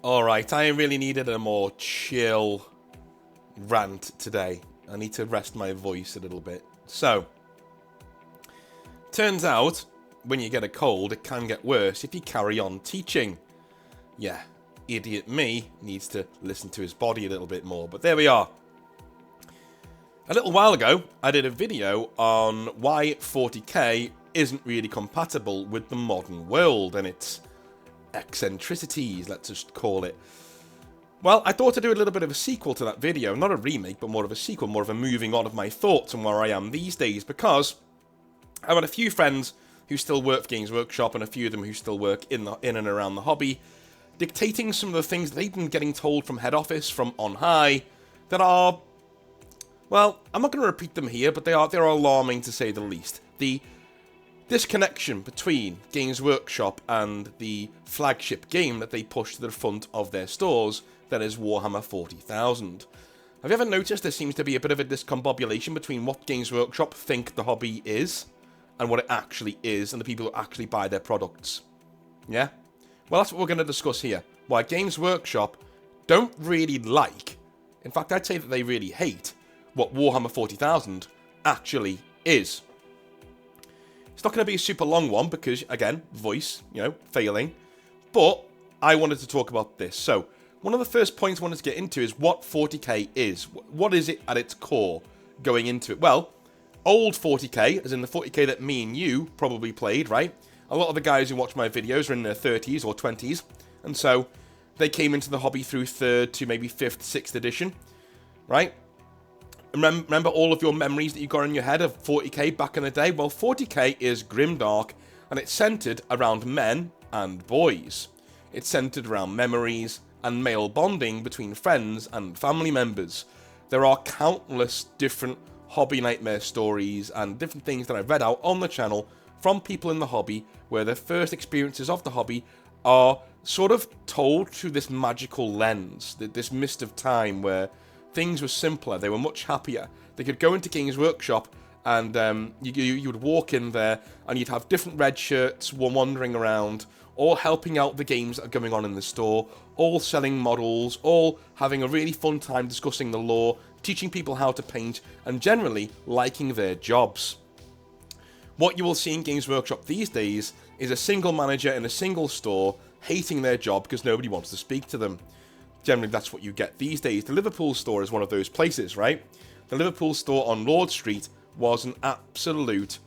Alright, I really needed a more chill rant today. I need to rest my voice a little bit. So, turns out, when you get a cold, it can get worse if you carry on teaching. Yeah, idiot me needs to listen to his body a little bit more, but there we are. A little while ago, I did a video on why 40k isn't really compatible with the modern world and its eccentricities, let's just call it. Well, I thought I'd do a little bit of a sequel to that video, not a remake, but more of a sequel, more of a moving on of my thoughts on where I am these days, because I've got a few friends who still work for Games Workshop and a few of them who still work in and around the hobby, dictating some of the things that they've been getting told from head office, from on high, that are, well, I'm not going to repeat them here, but they're alarming to say the least. The disconnection between Games Workshop and the flagship game that they push to the front of their stores, that is Warhammer 40,000. Have you ever noticed there seems to be a bit of a discombobulation between what Games Workshop think the hobby is and what it actually is, and the people who actually buy their products? Yeah? Well, that's what we're going to discuss here. Why Games Workshop don't really like, in fact I'd say that they really hate, what Warhammer 40,000 actually is. It's not going to be a super long one because, again, voice, failing. But I wanted to talk about this. So, one of the first points I wanted to get into is what 40k is. What is it at its core going into it? Well, old 40k, as in the 40k that me and you probably played, right? A lot of the guys who watch my videos are in their 30s or 20s. And so, they came into the hobby through 3rd to maybe 5th, 6th edition, right? Remember all of your memories that you got in your head of 40k back in the day? Well, 40k is grimdark, and it's centered around men and boys. It's centered around memories and male bonding between friends and family members. There are countless different hobby nightmare stories and different things that I've read out on the channel from people in the hobby where their first experiences of the hobby are sort of told through this magical lens, this mist of time where things were simpler, they were much happier. They could go into Games Workshop and you would walk in there and you'd have different red shirts wandering around, all helping out the games that are going on in the store, all selling models, all having a really fun time discussing the lore, teaching people how to paint, and generally liking their jobs. What you will see in Games Workshop these days is a single manager in a single store hating their job because nobody wants to speak to them. Generally, that's what you get these days. The Liverpool store is one of those places, right? The Liverpool store on Lord Street was an absolute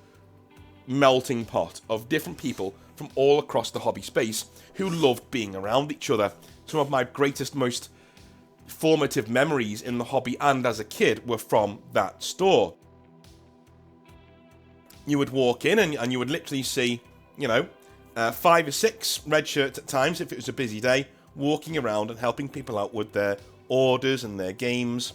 melting pot of different people from all across the hobby space who loved being around each other. Some of my greatest, most formative memories in the hobby and as a kid were from that store. You would walk in and you would literally see, 5 or 6 red shirts at times if it was a busy day, walking around and helping people out with their orders and their games.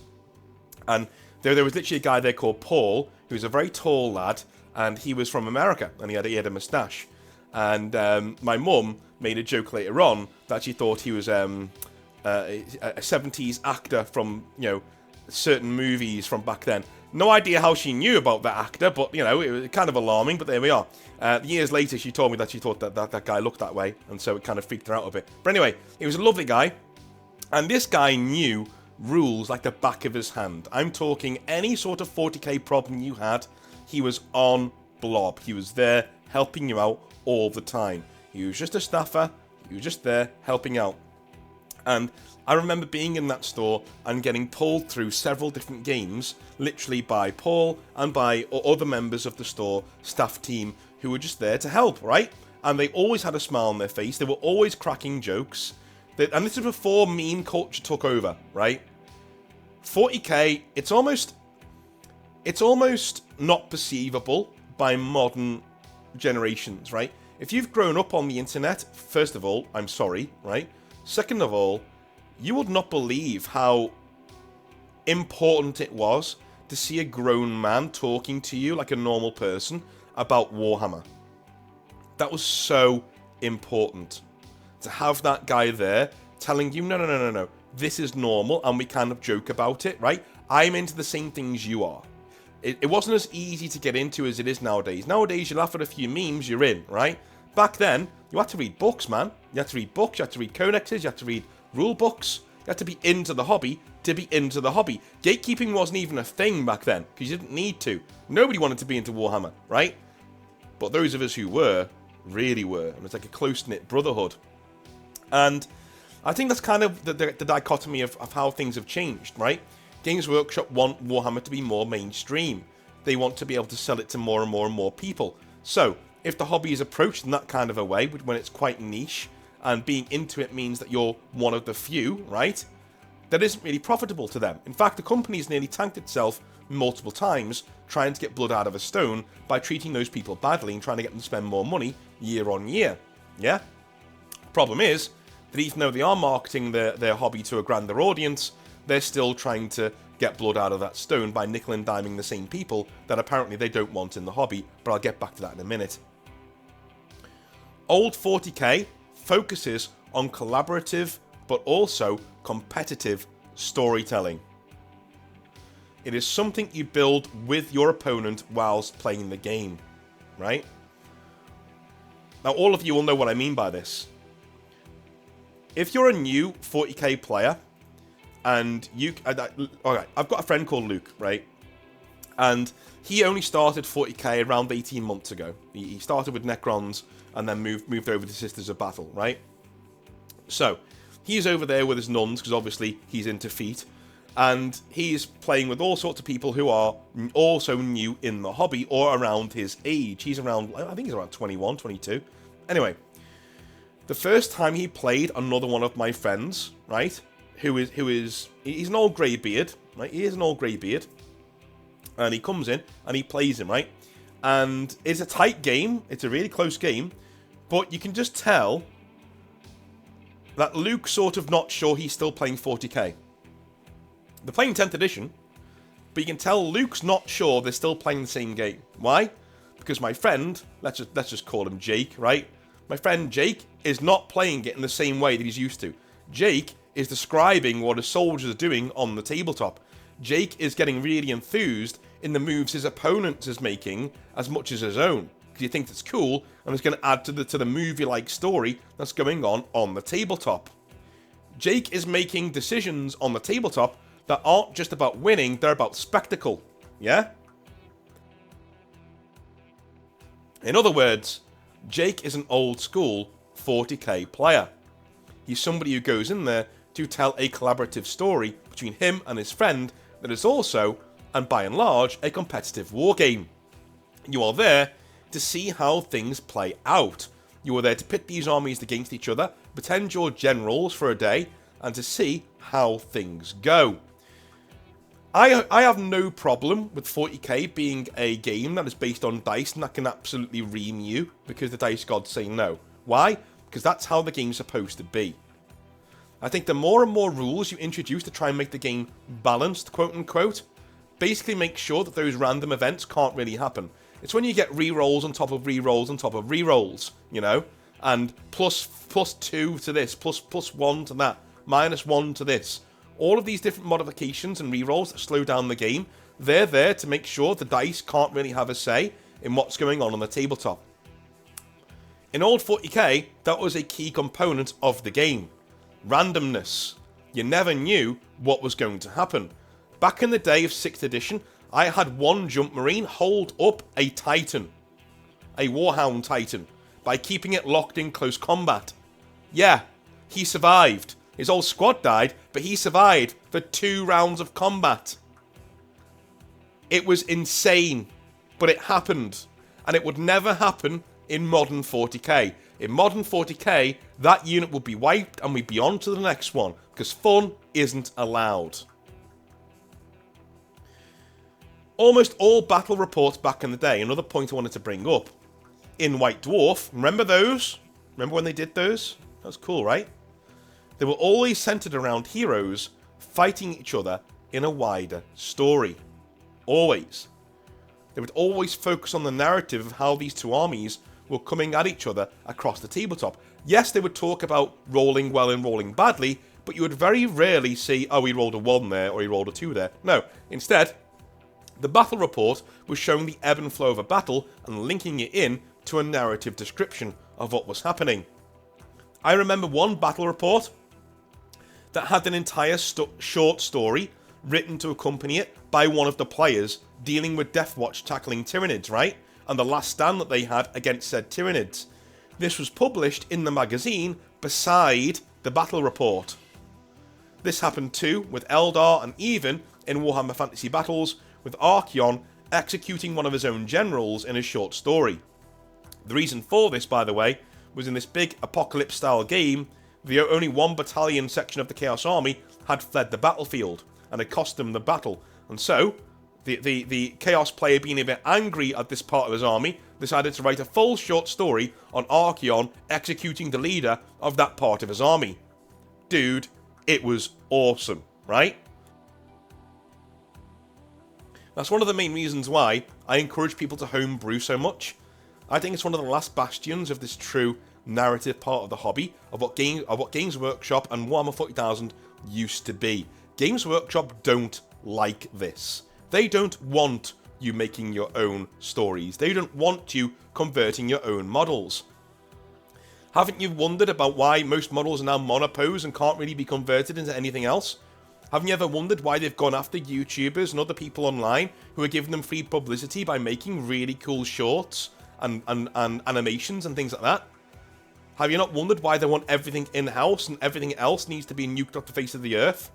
And there was literally a guy there called Paul, who was a very tall lad, and he was from America, and he had a moustache. And my mum made a joke later on that she thought he was a 70s actor from, certain movies from back then. No idea how she knew about that actor, but, it was kind of alarming, but there we are. Years later, she told me that she thought that guy looked that way, and so it kind of freaked her out a bit. But anyway, he was a lovely guy, and this guy knew rules like the back of his hand. I'm talking any sort of 40k problem you had, he was on blob. He was there helping you out all the time. He was just a staffer, he was just there helping out. And I remember being in that store and getting pulled through several different games, literally by Paul and by other members of the store staff team who were just there to help, right? And they always had a smile on their face. They were always cracking jokes. And this is before meme culture took over, right? 40k, it's almost not perceivable by modern generations, right? If you've grown up on the internet, first of all, I'm sorry, right? Second of all, you would not believe how important it was to see a grown man talking to you like a normal person about Warhammer. That was so important. To have that guy there telling you, no, this is normal and we kind of joke about it, right? I'm into the same things you are. It wasn't as easy to get into as it is nowadays. Nowadays, you laugh at a few memes, you're in, right? Back then, you had to read books, man. You had to read books, you had to read codexes, you had to read rule books. You had to be into the hobby to be into the hobby. Gatekeeping wasn't even a thing back then, because you didn't need to. Nobody wanted to be into Warhammer, right? But those of us who were, really were. And it's like a close-knit brotherhood. And I think that's kind of the dichotomy of how things have changed, right? Games Workshop want Warhammer to be more mainstream. They want to be able to sell it to more and more and more people. So, if the hobby is approached in that kind of a way, when it's quite niche, and being into it means that you're one of the few, right? That isn't really profitable to them. In fact, the company's nearly tanked itself multiple times trying to get blood out of a stone by treating those people badly and trying to get them to spend more money year on year. Yeah? Problem is that even though they are marketing their hobby to a grander audience, they're still trying to get blood out of that stone by nickel and diming the same people that apparently they don't want in the hobby, but I'll get back to that in a minute. Old 40k focuses on collaborative but also competitive storytelling. It is something you build with your opponent whilst playing the game, right? Now, all of you will know what I mean by this. If you're a new 40k player, and alright, I've got a friend called Luke, right? And he only started 40k around 18 months ago. He started with Necrons and then moved over to Sisters of Battle, right? So, he's over there with his nuns, because obviously he's into feet. And he's playing with all sorts of people who are also new in the hobby or around his age. He's around, I think he's around 21, 22. Anyway, the first time he played another one of my friends, right, he's an old grey beard, right, he is an old grey beard, and he comes in and he plays him, right, and it's a tight game, it's a really close game, but you can just tell that Luke's sort of not sure he's still playing 40k. They're playing 10th edition, but you can tell Luke's not sure they're still playing the same game. Why? Because my friend, let's just call him Jake, right? My friend Jake is not playing it in the same way that he's used to. Jake is describing what his soldiers are doing on the tabletop. Jake is getting really enthused in the moves his opponent is making as much as his own, because he thinks it's cool and it's going to add to the movie-like story that's going on the tabletop. Jake is making decisions on the tabletop that aren't just about winning, they're about spectacle. Yeah? In other words, Jake is an old school 40k player. He's somebody who goes in there to tell a collaborative story between him and his friend that is also, and by and large, a competitive wargame. You are there to see how things play out. You are there to pit these armies against each other, pretend you're generals for a day, and to see how things go. I have no problem with 40k being a game that is based on dice and that can absolutely ream you because the dice gods say no. Why? Because that's how the game's supposed to be. I think the more and more rules you introduce to try and make the game balanced, quote unquote, basically make sure that those random events can't really happen. It's when you get rerolls on top of rerolls on top of rerolls, you know, and plus 2 to this, plus 1 to that, -1 to this. All of these different modifications and rerolls that slow down the game, they're there to make sure the dice can't really have a say in what's going on the tabletop. In old 40k, that was a key component of the game. Randomness. You never knew what was going to happen. Back in the day of 6th edition, I had one Jump Marine hold up a Titan. A Warhound Titan. By keeping it locked in close combat. Yeah, he survived. His whole squad died, but he survived for 2 rounds of combat. It was insane, but it happened. And it would never happen in modern 40k. In modern 40k, that unit would be wiped and we'd be on to the next one, because fun isn't allowed. Almost all battle reports back in the day, another point I wanted to bring up, in White Dwarf, remember those? Remember when they did those? That was cool, right? They were always centered around heroes fighting each other in a wider story. Always. They would always focus on the narrative of how these two armies were coming at each other across the tabletop. Yes, they would talk about rolling well and rolling badly, but you would very rarely see, oh, he rolled a 1 there, or he rolled a 2 there. No, instead, the battle report was showing the ebb and flow of a battle and linking it in to a narrative description of what was happening. I remember one battle report that had an entire short story written to accompany it by one of the players dealing with Deathwatch tackling Tyranids, right? And the last stand that they had against said Tyranids. This was published in the magazine beside the battle report. This happened too with Eldar and even in Warhammer Fantasy Battles with Archaon executing one of his own generals in a short story. The reason for this, by the way, was in this big apocalypse-style game, the only one battalion section of the Chaos Army had fled the battlefield, and it cost them the battle. And so, the Chaos player, being a bit angry at this part of his army, decided to write a full short story on Archaon executing the leader of that part of his army. Dude, it was awesome, right? That's one of the main reasons why I encourage people to homebrew so much. I think it's one of the last bastions of this true narrative part of the hobby, of what Games Workshop and Warhammer 40,000 used to be. Games Workshop don't like this. They don't want you making your own stories. They don't want you converting your own models. Haven't you wondered about why most models are now monopose and can't really be converted into anything else? Haven't you ever wondered why they've gone after YouTubers and other people online who are giving them free publicity by making really cool shorts and animations and things like that? Have you not wondered why they want everything in-house and everything else needs to be nuked off the face of the earth?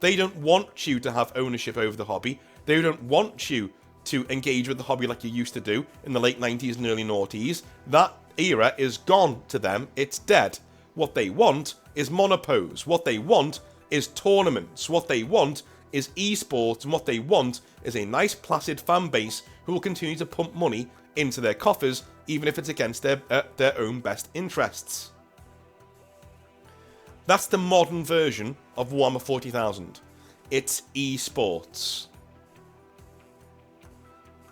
They don't want you to have ownership over the hobby. They don't want you to engage with the hobby like you used to do in the late 90s and early noughties. That era is gone to them. It's dead. What they want is monopose. What they want is tournaments. What they want is esports. And what they want is a nice placid fan base who will continue to pump money into their coffers, even if it's against their own best interests. That's the modern version of Warhammer 40,000. It's esports.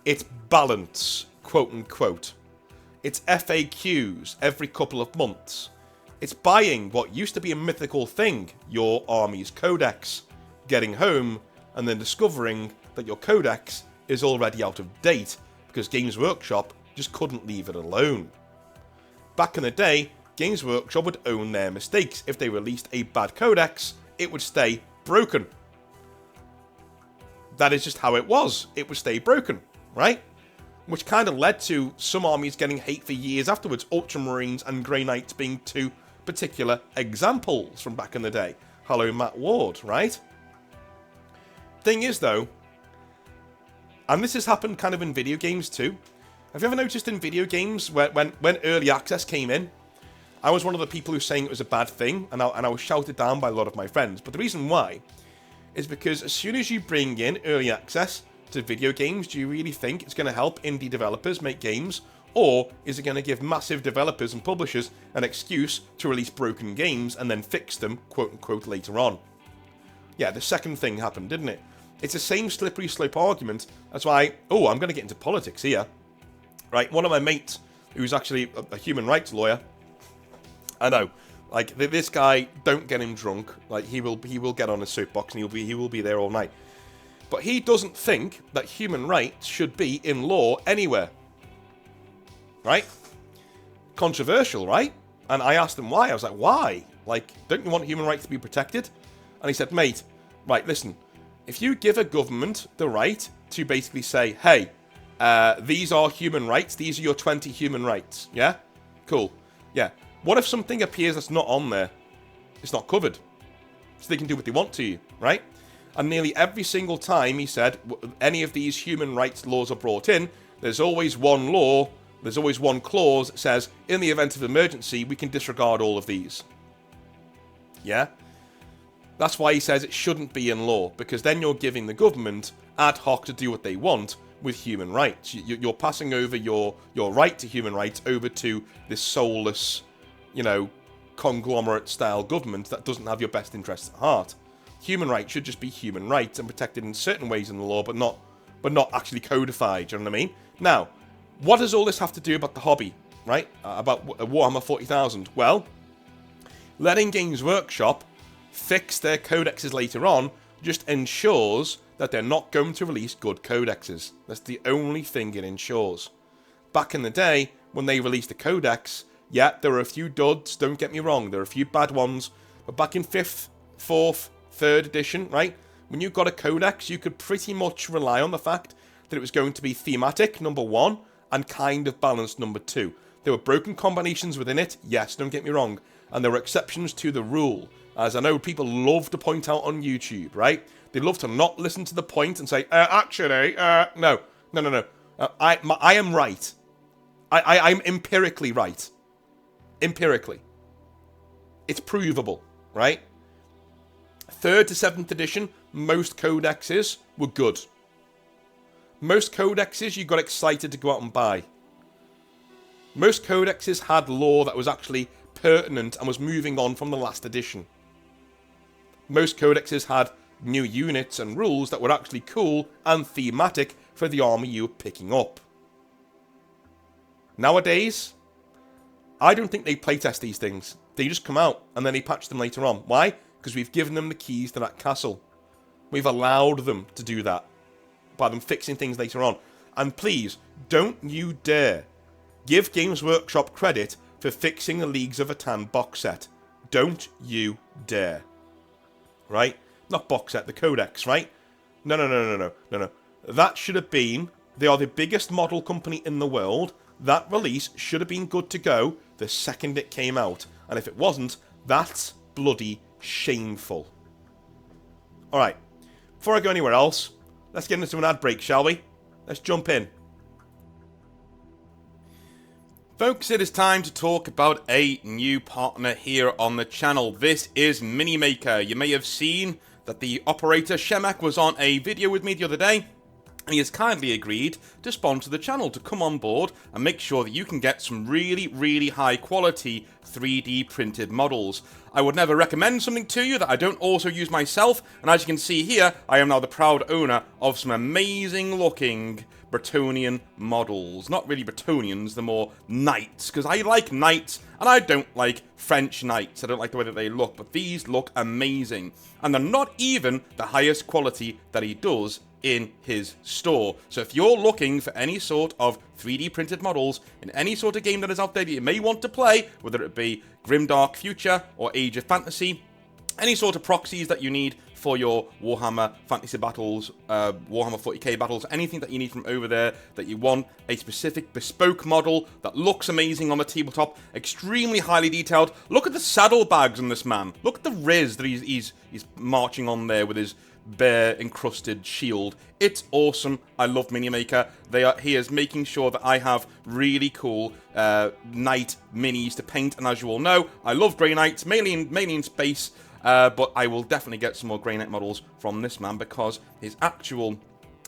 It's balance, quote unquote. It's FAQs every couple of months. It's buying what used to be a mythical thing, your army's codex, getting home, and then discovering that your codex is already out of date because Games Workshop just couldn't leave it alone. Back in the day, Games Workshop would own their mistakes. If they released a bad codex, it would stay broken. That is just how it was. It would stay broken, right? Which kind of led to some armies getting hate for years afterwards. Ultramarines and Grey Knights being two particular examples from back in the day. Hello, Matt Ward, right? Thing is, though, and this has happened kind of in video games too. Have you ever noticed in video games when early access came in, I was one of the people who was saying it was a bad thing, and I was shouted down by a lot of my friends. But the reason why is because as soon as you bring in early access to video games, do you really think it's going to help indie developers make games? Or is it going to give massive developers and publishers an excuse to release broken games and then fix them, quote-unquote, later on? Yeah, the second thing happened, didn't it? It's the same slippery slope argument. That's why, I'm going to get into politics here. Right, one of my mates, who's actually a human rights lawyer, I know, like, this guy, don't get him drunk. Like, he will get on a soapbox and he will be there all night. But he doesn't think that human rights should be in law anywhere. Right? Controversial, right? And I asked him why. I was like, why? Like, don't you want human rights to be protected? And he said, mate, right, listen. If you give a government the right to basically say, hey, these are human rights. These are your 20 human rights. Yeah? Cool. Yeah. What if something appears that's not on there? It's not covered. So they can do what they want to you, right? And nearly every single time he said any of these human rights laws are brought in, there's always one law, there's always one clause that says, in the event of emergency, we can disregard all of these. Yeah? That's why he says it shouldn't be in law, because then you're giving the government ad hoc to do what they want with human rights. You're passing over your right to human rights over to this soulless, conglomerate-style government that doesn't have your best interests at heart. Human rights should just be human rights and protected in certain ways in the law, but not actually codified. Do you know what I mean? Now, what does all this have to do about the hobby, right? About Warhammer 40,000? Well, letting Games Workshop fix their codexes later on just ensures that they're not going to release good codexes. That's the only thing it ensures. Back in the day, when they released a codex, yeah, there were a few duds, don't get me wrong, there were a few bad ones, but back in 5th 4th, 3rd edition, right? When you got a codex, you could pretty much rely on the fact that it was going to be thematic, number 1, and kind of balanced, number 2. There were broken combinations within it, yes, don't get me wrong, and there were exceptions to the rule, as I know people love to point out on YouTube, right? They love to not listen to the point and say, actually, no. I am right. I'm empirically right. Empirically. It's provable, right? 3rd to 7th edition, most codexes were good. Most codexes you got excited to go out and buy. Most codexes had lore that was actually pertinent and was moving on from the last edition. Most codexes had new units and rules that were actually cool and thematic for the army you were picking up. Nowadays, I don't think they playtest these things. They just come out and then they patch them later on. Why? Because we've given them the keys to that castle. We've allowed them to do that by them fixing things later on. And please, don't you dare give Games Workshop credit for fixing the Leagues of Atan box set. Don't you dare. Right? Not box set, the codex, right? No. That should have been... They are the biggest model company in the world. That release should have been good to go the second it came out. And if it wasn't, that's bloody shameful. Alright, before I go anywhere else, let's get into an ad break, shall we? Let's jump in. Folks, it is time to talk about a new partner here on the channel. This is Minimaker. You may have seen that the operator Shemek was on a video with me the other day, and he has kindly agreed to sponsor the channel, to come on board and make sure that you can get some really, really high quality 3D printed models. I would never recommend something to you that I don't also use myself, and as you can see here, I am now the proud owner of some amazing looking Bretonnian models. Not really Bretonnians, they're more knights, because I like knights and I don't like French knights. I don't like the way that they look, but these look amazing. And they're not even the highest quality that he does in his store. So if you're looking for any sort of 3D printed models in any sort of game that is out there that you may want to play, whether it be Grimdark Future or Age of Fantasy, any sort of proxies that you need for your Warhammer Fantasy battles, Warhammer 40k battles, anything that you need from over there that you want, a specific bespoke model that looks amazing on the tabletop, extremely highly detailed. Look at the saddlebags on this man. Look at the riz that he's marching on there with his bear encrusted shield. It's awesome. I love Minimaker. He is making sure that I have really cool knight minis to paint, and as you all know, I love Grey Knights, mainly in space. But I will definitely get some more Grey Knight models from this man because his actual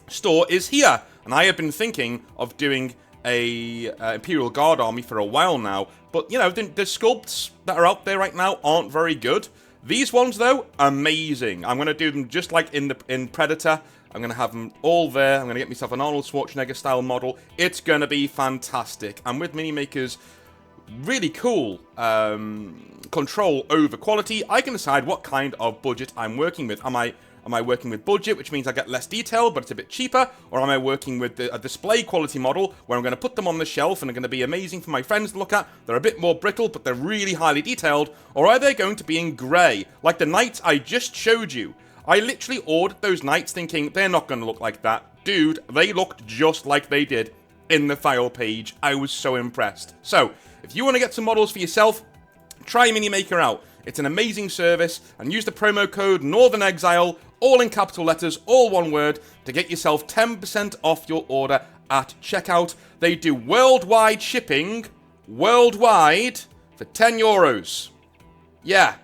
store is here. And I have been thinking of doing a Imperial Guard army for a while now. But, you know, the sculpts that are out there right now aren't very good. These ones, though, amazing. I'm going to do them just like in Predator. I'm going to have them all there. I'm going to get myself an Arnold Schwarzenegger style model. It's going to be fantastic. And with Minimaker's really cool control over quality, I can decide what kind of budget I'm working with. Am I working with budget, which means I get less detail, but it's a bit cheaper? Or am I working with a display quality model, where I'm going to put them on the shelf and they're going to be amazing for my friends to look at? They're a bit more brittle, but they're really highly detailed. Or are they going to be in grey, like the knights I just showed you? I literally ordered those knights thinking, they're not going to look like that. Dude, they looked just like they did in the file page. I was so impressed. So, if you want to get some models for yourself, try Minimaker out. It's an amazing service, and use the promo code Northern Exile, all in capital letters, all one word, to get yourself 10% off your order at checkout. They do worldwide shipping, worldwide, for €10. Yeah,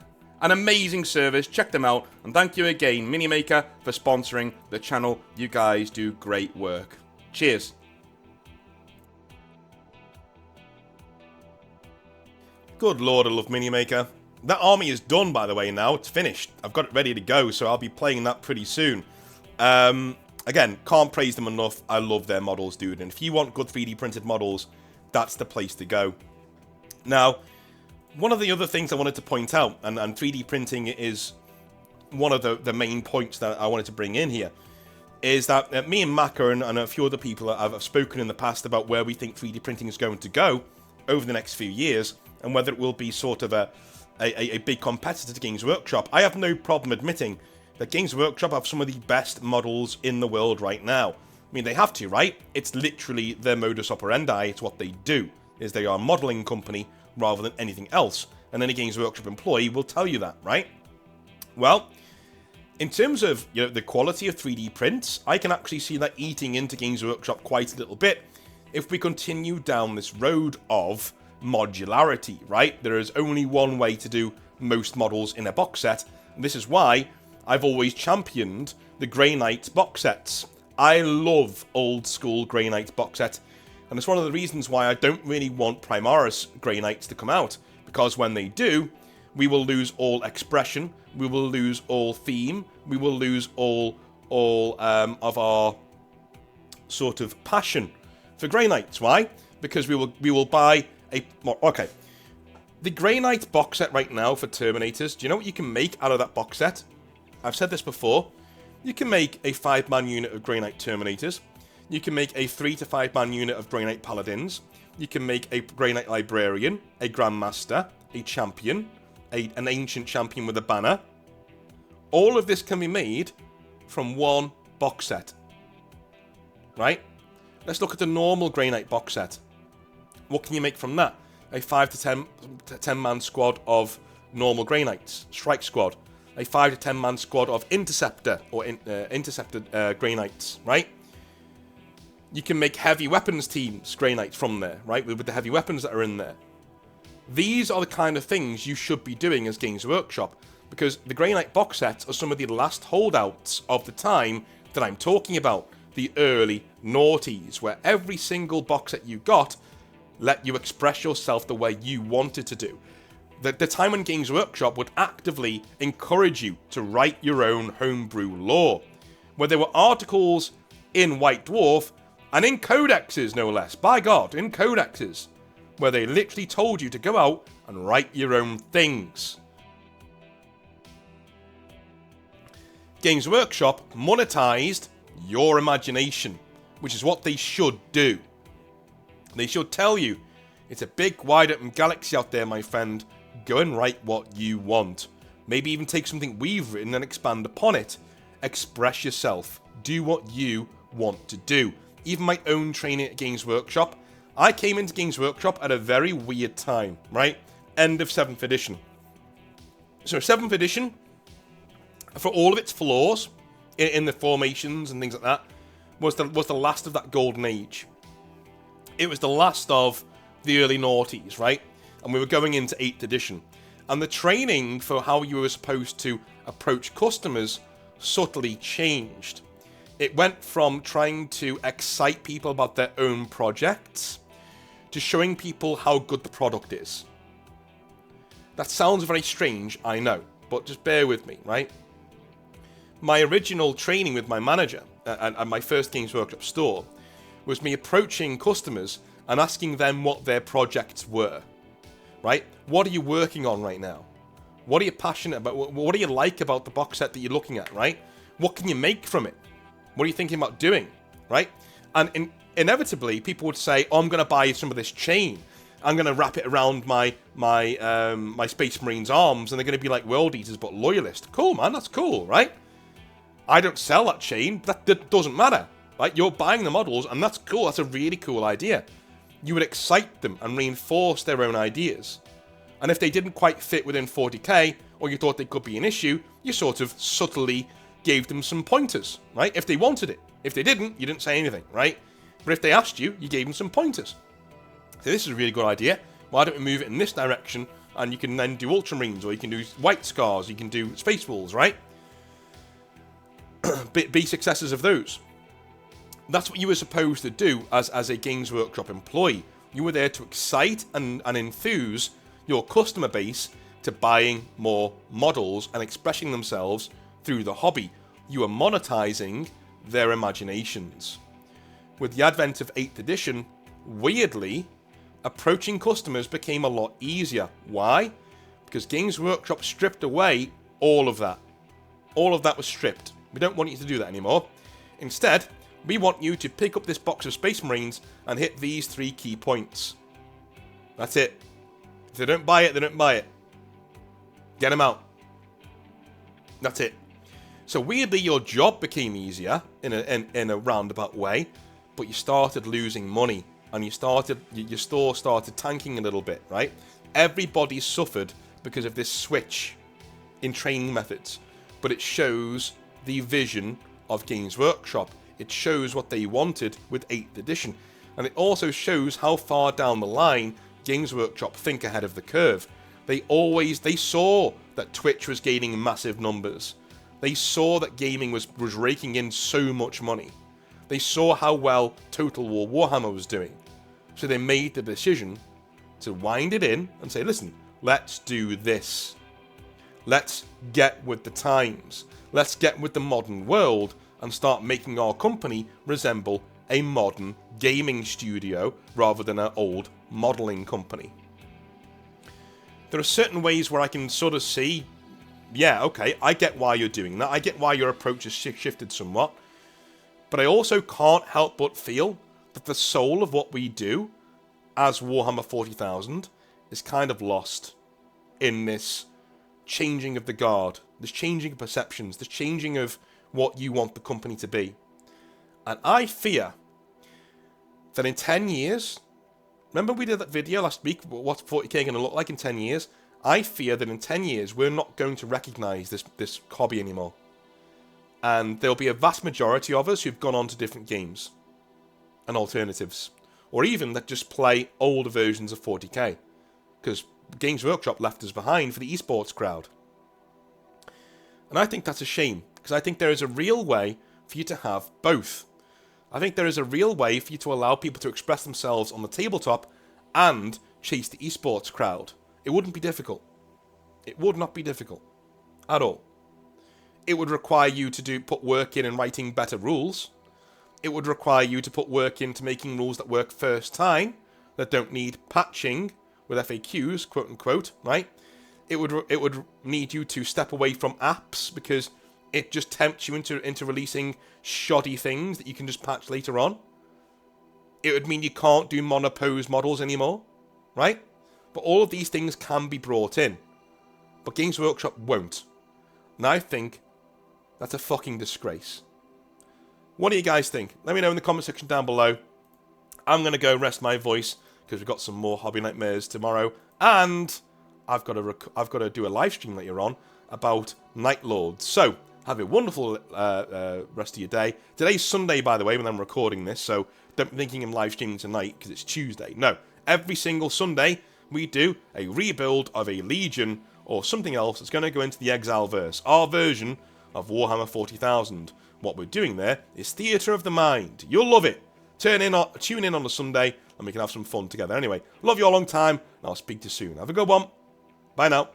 an amazing service. Check them out, and thank you again, Minimaker, for sponsoring the channel. You guys do great work. Cheers. Good lord, I love Minimaker. That army is done, by the way, now. It's finished. I've got it ready to go, so I'll be playing that pretty soon. Again, can't praise them enough. I love their models, dude. And if you want good 3D printed models, that's the place to go. Now, one of the other things I wanted to point out, and 3D printing is one of the main points that I wanted to bring in here, is that me and Maka and a few other people have spoken in the past about where we think 3D printing is going to go over the next few years, and whether it will be sort of a a big competitor to Games Workshop, I have no problem admitting that Games Workshop have some of the best models in the world right now. I mean, they have to, right? It's literally their modus operandi. It's what they do, is they are a modeling company rather than anything else. And any Games Workshop employee will tell you that, right? Well, in terms of the quality of 3D prints, I can actually see that eating into Games Workshop quite a little bit if we continue down this road of modularity, right? There is only one way to do most models in a box set, and this is why I've always championed the Grey Knight box sets. I love old school Grey Knight box set, and it's one of the reasons why I don't really want Primaris Grey Knights to come out, because when they do, we will lose all expression, we will lose all theme, we will lose all of our sort of passion for Grey Knights. Why? Because we will buy okay. The Grey Knight box set right now for Terminators, do you know what you can make out of that box set? I've said this before. You can make a 5-man unit of Grey Knight Terminators. You can make a 3 to 5-man unit of Grey Knight Paladins. You can make a Grey Knight Librarian, a Grandmaster, a Champion, an Ancient Champion with a banner. All of this can be made from one box set. Right? Let's look at the normal Grey Knight box set. What can you make from that? A 5 to 10-man squad of normal Grey Knights, Strike Squad. A 5 to 10-man squad of Interceptor or Intercepted Grey Knights, right? You can make heavy weapons teams Grey Knights from there, right? With the heavy weapons that are in there. These are the kind of things you should be doing as Games Workshop, because the Grey Knight box sets are some of the last holdouts of the time that I'm talking about. The early noughties, where every single box set you got let you express yourself the way you wanted to do. The time when Games Workshop would actively encourage you to write your own homebrew lore, where there were articles in White Dwarf, and in codexes no less, by God, in codexes, where they literally told you to go out and write your own things. Games Workshop monetized your imagination, which is what they should do. They should tell you, it's a big, wide open galaxy out there, my friend. Go and write what you want. Maybe even take something we've written and expand upon it. Express yourself. Do what you want to do. Even my own training at Games Workshop, I came into Games Workshop at a very weird time, right? End of 7th edition. So 7th edition, for all of its flaws in the formations and things like that, was the last of that golden age. It was the last of the early noughties, right? And we were going into 8th edition. And the training for how you were supposed to approach customers subtly changed. It went from trying to excite people about their own projects to showing people how good the product is. That sounds very strange, I know, but just bear with me, right? My original training with my manager at my first Games Workshop store was me approaching customers and asking them what their projects were, right? What are you working on right now? What are you passionate about? What do you like about the box set that you're looking at, right? What can you make from it? What are you thinking about doing, right? And inevitably, people would say, oh, I'm going to buy some of this chain. I'm going to wrap it around my Space Marines arms, and they're going to be like World Eaters, but loyalist. Cool, man, that's cool, right? I don't sell that chain, but that doesn't matter, right? You're buying the models, and that's cool. That's a really cool idea. You would excite them and reinforce their own ideas. And if they didn't quite fit within 40k, or you thought they could be an issue, you sort of subtly gave them some pointers, right? If they wanted it. If they didn't, you didn't say anything, right? But if they asked you, you gave them some pointers. So this is a really good idea. Why don't we move it in this direction, and you can then do Ultramarines, or you can do White Scars, you can do Space Wolves, right? Be successors of those. That's what you were supposed to do as a Games Workshop employee. You were there to excite and enthuse your customer base to buying more models and expressing themselves through the hobby. You were monetizing their imaginations. With the advent of 8th edition, weirdly, approaching customers became a lot easier. Why? Because Games Workshop stripped away all of that. All of that was stripped. We don't want you to do that anymore. Instead, we want you to pick up this box of Space Marines and hit these 3 key points. That's it. If they don't buy it, they don't buy it. Get them out. That's it. So weirdly, your job became easier in a roundabout way, but you started losing money, and your store started tanking a little bit, right? Everybody suffered because of this switch in training methods, but it shows the vision of Games Workshop. It shows what they wanted with 8th edition, and it also shows how far down the line Games Workshop think ahead of the curve. They saw that Twitch was gaining massive numbers. They saw that gaming was raking in so much money. They saw how well Total War Warhammer was doing. So they made the decision to wind it in and say, listen, let's do this. Let's get with the times. Let's get with the modern world and start making our company resemble a modern gaming studio rather than an old modelling company. There are certain ways where I can sort of see, yeah, okay, I get why you're doing that. I get why your approach has shifted somewhat. But I also can't help but feel that the soul of what we do as Warhammer 40,000 is kind of lost in this changing of the guard, this changing of perceptions, this changing of what you want the company to be. And I fear that in 10 years, remember we did that video last week, what's 40k going to look like in 10 years? I fear that in 10 years, we're not going to recognise this hobby anymore. And there'll be a vast majority of us who've gone on to different games and alternatives. Or even that just play older versions of 40k. Because Games Workshop left us behind for the esports crowd. And I think that's a shame. Because I think there is a real way for you to have both. I think there is a real way for you to allow people to express themselves on the tabletop and chase the esports crowd. It wouldn't be difficult. It would not be difficult. At all. It would require you to put work in writing better rules. It would require you to put work into making rules that work first time, that don't need patching with FAQs, quote unquote, right? It would need you to step away from apps because it just tempts you into releasing shoddy things that you can just patch later on. It would mean you can't do monopose models anymore, right? But all of these things can be brought in. But Games Workshop won't. And I think that's a fucking disgrace. What do you guys think? Let me know in the comment section down below. I'm going to go rest my voice because we've got some more Hobby Nightmares tomorrow. And I've got to do a live stream later on about Night Lords. So, have a wonderful rest of your day. Today's Sunday, by the way, when I'm recording this. So, don't be thinking I'm live streaming tonight because it's Tuesday. No, every single Sunday we do a rebuild of a Legion or something else that's going to go into the Exile verse. Our version of Warhammer 40,000. What we're doing there is Theatre of the Mind. You'll love it. Tune in on a Sunday and we can have some fun together. Anyway, love you a long time and I'll speak to you soon. Have a good one. Bye now.